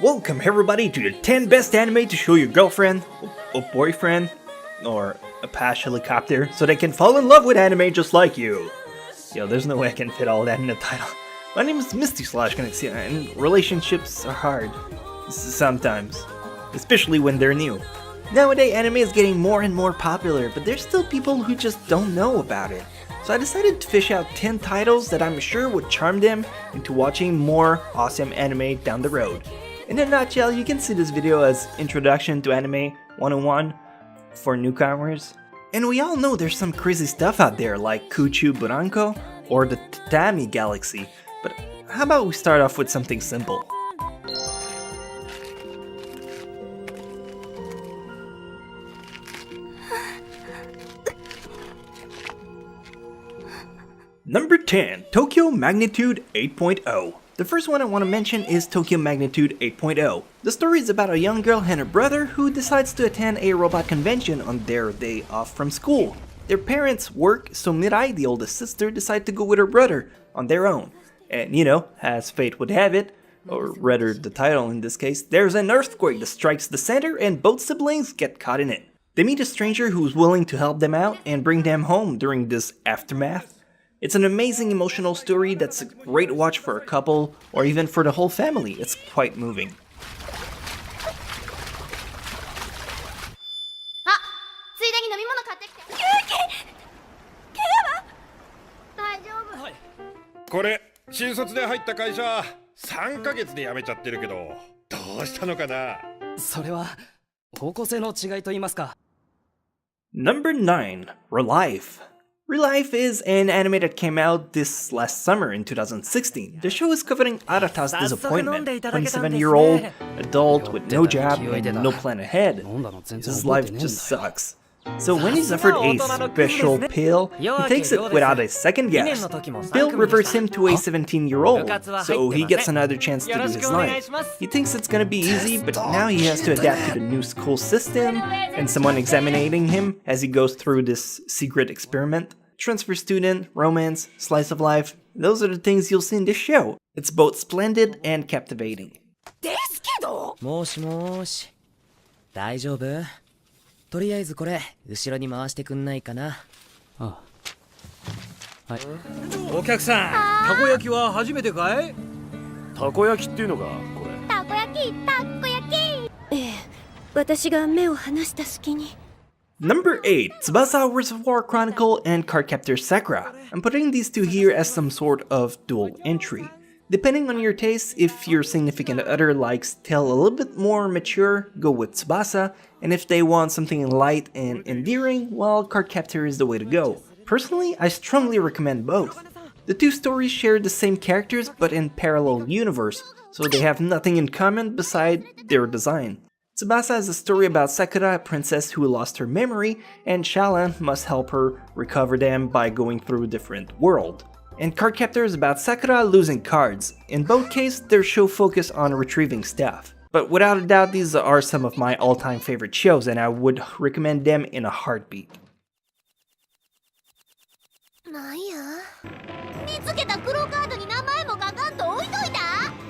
Welcome everybody to the 10 best anime to show your girlfriend, or boyfriend, or a past helicopter so they can fall in love with anime just like you. Yo, there's no way I can fit all that in the title. My name is Misty /Galaxia, and relationships are hard. Sometimes. Especially when they're new. Nowadays, anime is getting more and more popular, but there's still people who just don't know about it. So I decided to fish out 10 titles that I'm sure would charm them into watching more awesome anime down the road. In a nutshell, you can see this video as Introduction to Anime 101 for newcomers. And we all know there's some crazy stuff out there like Kuchu Buranko or the Tatami Galaxy, but how about we start off with something simple? Number 10, Tokyo Magnitude 8.0. The first one I want to mention is Tokyo Magnitude 8.0. The story is about a young girl and her brother who decides to attend a robot convention on their day off from school. Their parents work, so Mirai, the oldest sister, decides to go with her brother on their own. And you know, as fate would have it, or rather the title in this case, there's an earthquake that strikes the center and both siblings get caught in it. They meet a stranger who's willing to help them out and bring them home during this aftermath. It's an amazing emotional story that's a great watch for a couple or even for the whole family. It's quite moving. Number 9, Relife. Relife is an anime that came out this last summer in 2016. The show is covering Arata's disappointment, 27-year-old adult with no job and no plan ahead. His life just sucks. So when he's offered a special pill, he takes it without a second guess. The pill reverts him to a 17-year-old, so he gets another chance to do his life. He thinks it's gonna be easy, but now he has to adapt to the new school system and someone examining him as he goes through this secret experiment. Transfer student, romance, slice of life, those are the things you'll see in this show. It's both splendid and captivating. とりあえずこれ後ろに回してくんないかな。ああ。はい。お客さん、たこ焼きは初めてかい？たこ焼きっていうのか、これ。たこ焼き。ええ、私が目を離した隙に。Number 8, Tsubasa Reservoir Chronicle and Cardcaptor Sakura. I'm putting these two here as some sort of dual entry. Depending on your taste, if your significant other likes tale a little bit more mature, go with Tsubasa, and if they want something light and endearing, well, Cardcaptor is the way to go. Personally, I strongly recommend both. The two stories share the same characters but in parallel universe, so they have nothing in common beside their design. Tsubasa is a story about Sakura, a princess who lost her memory, and Shalan must help her recover them by going through a different world. And Cardcaptor is about Sakura losing cards. In both cases, their show focus on retrieving stuff. But without a doubt, these are some of my all-time favorite shows, and I would recommend them in a heartbeat. なんや？見つけた黒カードに名前も書かんと置いといた？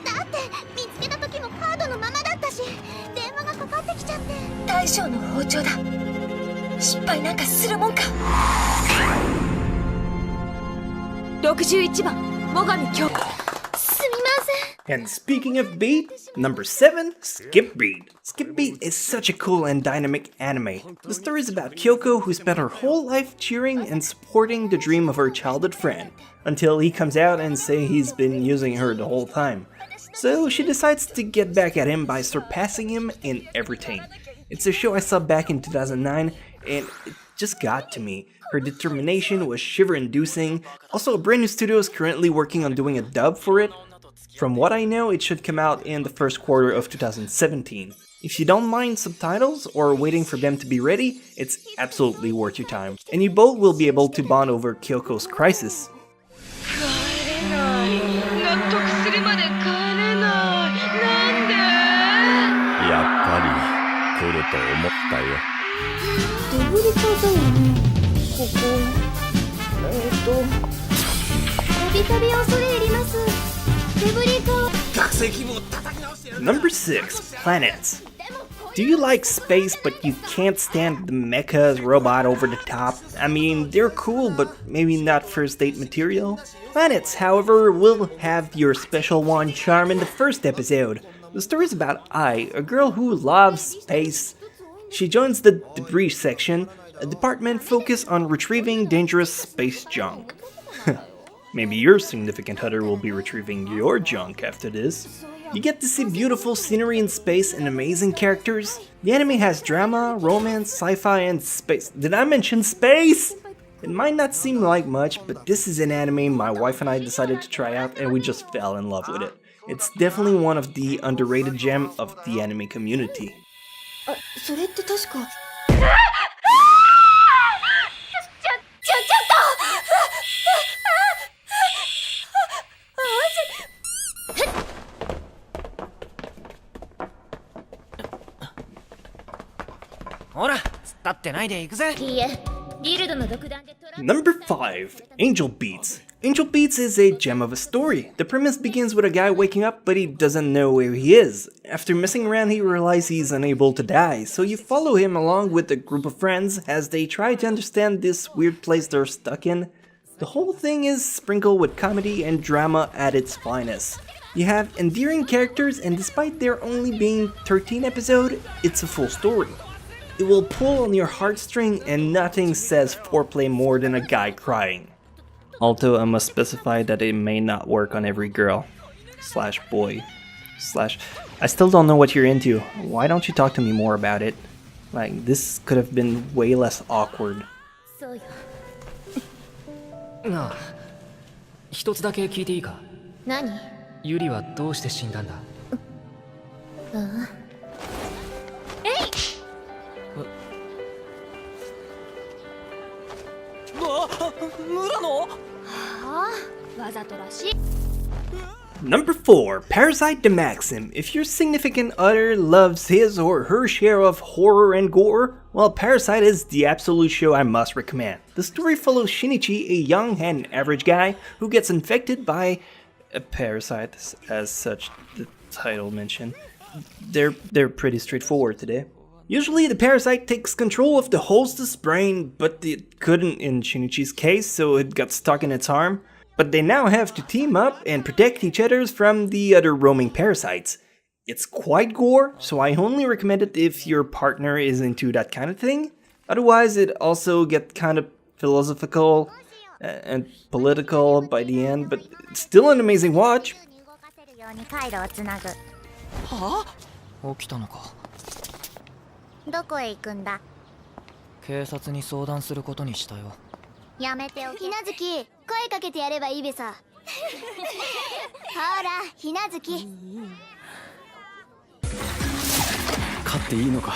だって見つけた時もカードのままだったし、電話がかかってきちゃって。大将の包丁だ。失敗なんかするもんか。61番、最上京子。すみません。 And speaking of beat, number 7, Skip Beat. Skip Beat is such a cool and dynamic anime. The story is about Kyoko who spent her whole life cheering and supporting the dream of her childhood friend, until he comes out and say he's been using her the whole time. So she decides to get back at him by surpassing him in everything. It's a show I saw back in 2009 and it just got to me. Her determination was shiver-inducing. Also, a brand new studio is currently working on doing a dub for it. From what I know, it should come out in the first quarter of 2017. If you don't mind subtitles or waiting for them to be ready, it's absolutely worth your time. And you both will be able to bond over Kyoko's crisis. デブリ課だよね、ここ。Number 6. Planets. Do you like space but you can't stand the mechas robot over the top? I mean, they're cool but maybe not first date material? Planets, however, will have your special one charm in the first episode. The story is about Ai, a girl who loves space. She joins the debris section, a department focused on retrieving dangerous space junk. Maybe your significant other will be retrieving your junk after this. You get to see beautiful scenery in space and amazing characters. The anime has drama, romance, sci-fi, and space. Did I mention space? It might not seem like much, but this is an anime my wife and I decided to try out and we just fell in love with it. It's definitely one of the underrated gems of the anime community. それって確かほら、突っ立ってないで行くぜ。いいえ、ギルドの独断でトラ Number 5. Angel Beats. Angel Beats is a gem of a story. The premise begins with a guy waking up, but he doesn't know where he is. After messing around, he realizes he's unable to die, so you follow him along with a group of friends as they try to understand this weird place they're stuck in. The whole thing is sprinkled with comedy and drama at its finest. You have endearing characters, and despite there only being 13 episodes, it's a full story. It will pull on your heartstring, and nothing says foreplay more than a guy crying. Although I must specify that it may not work on every girl / boy / I still don't know what you're into. Why don't you talk to me more about it? Like, this could have been way less awkward. そうよ。なあ、一つだけ聞いていいか？何？ユリはどうして死んだんだ？えい！村野？はあ、わざとらしい。Number 4. Parasite the Maxim. If your significant other loves his or her share of horror and gore, well, Parasite is the absolute show I must recommend. The story follows Shinichi, a young and average guy who gets infected by a parasite, as such the title mentioned. They're pretty straightforward today. Usually the parasite takes control of the host's brain, but it couldn't in Shinichi's case, so it got stuck in its arm. But they now have to team up and protect each other from the other roaming parasites. It's quite gore, so I only recommend it if your partner is into that kind of thing. Otherwise, it also gets kind of philosophical and political by the end, but it's still an amazing watch. はあ？起きたのか。どこへ行くんだ？警察に相談することにしたよ。やめておき。ひなずき、声かけてやればいいべさ。ほら、ひなずき。勝っていいのか。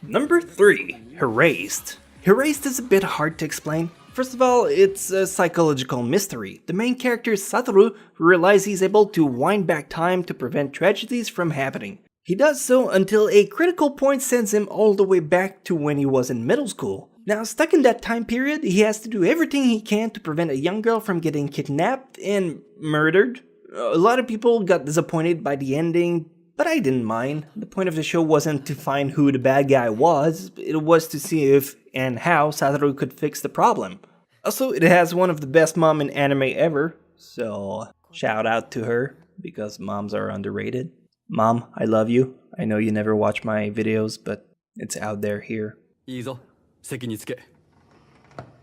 Number 3. Erased. Erased is a bit hard to explain. First of all, it's a psychological mystery. The main character is Satoru, who realizes he's able to wind back time to prevent tragedies from happening. He does so until a critical point sends him all the way back to when he was in middle school. Now, stuck in that time period, he has to do everything he can to prevent a young girl from getting kidnapped and murdered. A lot of people got disappointed by the ending, but I didn't mind. The point of the show wasn't to find who the bad guy was, it was to see if and how Satoru could fix the problem. Also, it has one of the best mom in anime ever, so shout out to her, because moms are underrated. Mom, I love you. I know you never watch my videos, but it's out there here. いいぞ、席につけ。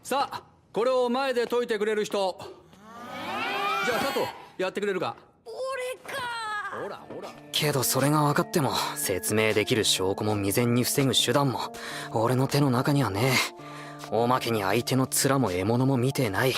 さあ、これを前で解いてくれる人。じゃあ佐藤、やってくれるか。俺か。ほらほら。けどそれが分かっても説明できる証拠も未然に防ぐ手段も俺の手の中にはねえ。おまけに相手の面も獲物も見てない。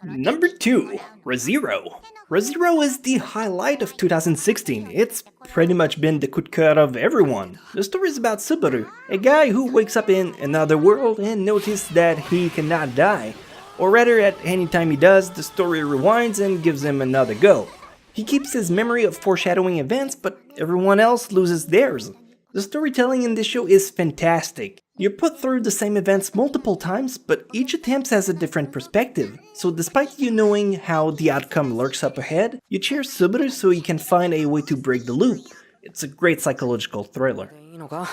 Number 2. ReZero. ReZero is the highlight of 2016. It's pretty much been the cut cut of everyone. The story is about Subaru, a guy who wakes up in another world and notices that he cannot die. Or rather, at any time he does, the story rewinds and gives him another go. He keeps his memory of foreshadowing events, but everyone else loses theirs. The storytelling in this show is fantastic. You're put through the same events multiple times, but each attempt has a different perspective. So despite you knowing how the outcome lurks up ahead, you cheer Subaru so you can find a way to break the loop. It's a great psychological thriller. いいのか？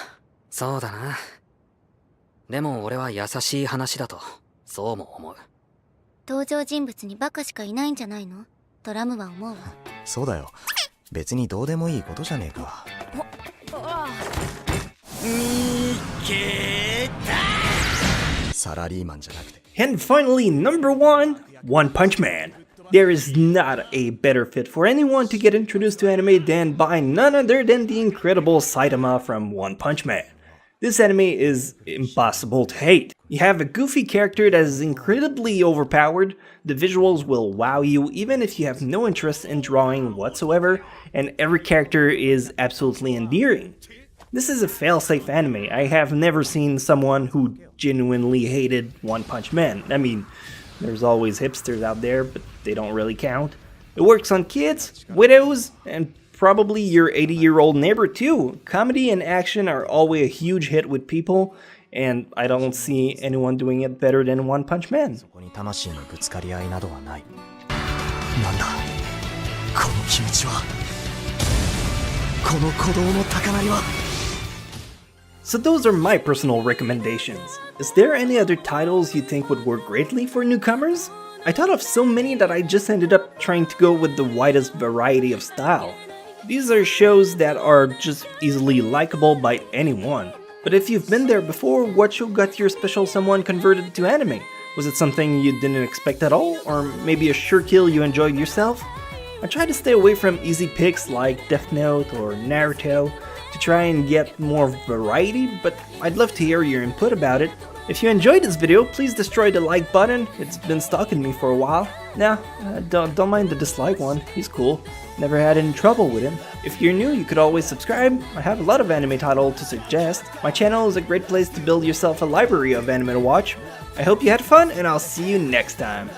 そうだな。でも俺は優しい話だと、そうも思う。登場人物にバカしかいないんじゃないの？とラムは思うわ。そうだよ。別にどうでもいいことじゃねえか。サラリーマンじゃなくて。And finally, number 1, One Punch Man. There is not a better fit for anyone to get introduced to anime than by none other than the incredible Saitama from One Punch Man. This anime is impossible to hate. You have a goofy character that is incredibly overpowered, the visuals will wow you even if you have no interest in drawing whatsoever, and every character is absolutely endearing. This is a fail-safe anime. I have never seen someone who genuinely hated One Punch Man. I mean, there's always hipsters out there, but they don't really count. It works on kids, widows, and probably your 80-year-old neighbor too. Comedy and action are always a huge hit with people, and I don't see anyone doing it better than One Punch Man. そこに魂のぶつかり合いなどはない。なんだこの気持ちは。この鼓動の高鳴りは。So those are my personal recommendations. Is there any other titles you think would work greatly for newcomers? I thought of so many that I just ended up trying to go with the widest variety of style. These are shows that are just easily likable by anyone. But if you've been there before, what show got your special someone converted to anime? Was it something you didn't expect at all? Or maybe a sure kill you enjoyed yourself? I try to stay away from easy picks like Death Note or Naruto to try and get more variety, but I'd love to hear your input about it. If you enjoyed this video, please destroy the like button. It's been stalking me for a while. Nah, don't mind the dislike one. He's cool. Never had any trouble with him. If you're new, you could always subscribe. I have a lot of anime titles to suggest. My channel is a great place to build yourself a library of anime to watch. I hope you had fun, and I'll see you next time.